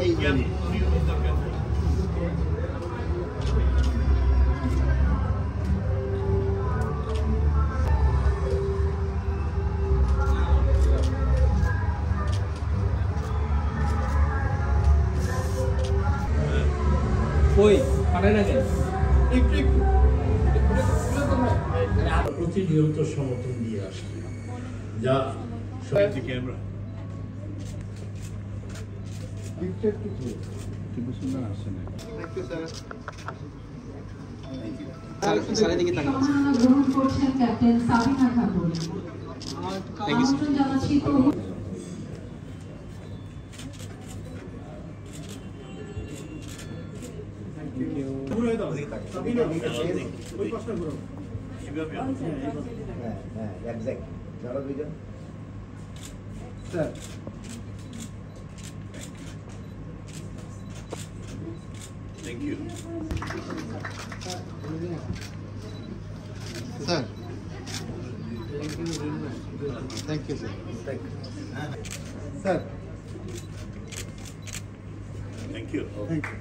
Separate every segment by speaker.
Speaker 1: কই পাঠায় না কেন?
Speaker 2: প্রতিনিয়ত সমর্থন দিয়ে আসে যা ক্যামেরা
Speaker 3: গ্রহণ করছেন ক্যাপ্টেন সাবিনা খাতুন। আমন্ত্রণ জানাচ্ছি
Speaker 2: Thank you.
Speaker 4: Sir. Thank you, sir. Sir.
Speaker 2: Thank you.
Speaker 4: Thank you.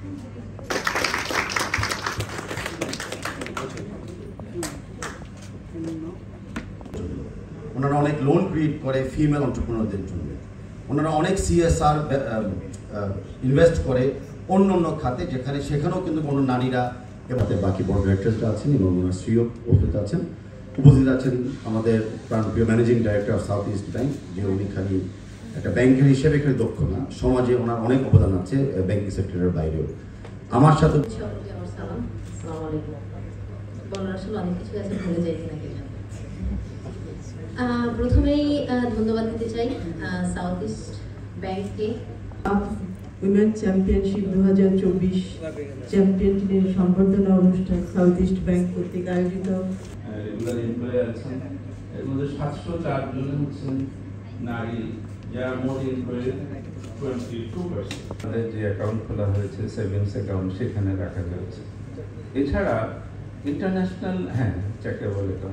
Speaker 5: ওনারা অনেক লোন ক্রিয়েট করে ফিমেল এন্টারপ্রেনারদের জন্য, ওনারা অনেক CSR ইনভেস্ট করে অন্য অন্য খাতে, যেখানে সেখানেও কিন্তু কোনো নারীরা এবারে বাকি বড় ডিরেক্টররা আছেন এবং ওনার সিইও উপস্থিত আছেন। উপস্থিত আছেন আমাদের প্রাণপ্রিয় managing director of south east bank, যে উনি খালি একটা ব্যাংকের হিসেবে এখানে দক্ষ না, সমাজে ওনার অনেক অবদান আছে ব্যাংকিং সেক্টরের বাইরেও। আমার সাথে
Speaker 6: প্রথমেই ধন্যবাদ দিতে চাই সাউথ ইস্ট ব্যাংককে।
Speaker 7: উইমেন চ্যাম্পিয়নশিপ 2024 চ্যাম্পিয়ন টিমের সম্বর্ধনা অনুষ্ঠান সাউথ ইস্ট ব্যাংক কর্তৃক আয়োজিত।
Speaker 8: রেগুলার এমপ্লয়ি আছেন, এর মধ্যে 704 জন হচ্ছেন নারী, যারা মোট এমপ্লয়ের 22%। আমাদের যে অ্যাকাউন্ট খোলা হয়েছে সেভিংস অ্যাকাউন্ট, সেখানে রাখা যাচ্ছে। এছাড়া ইন্টারন্যাশনাল চেকেবল অ্যাকাউন্ট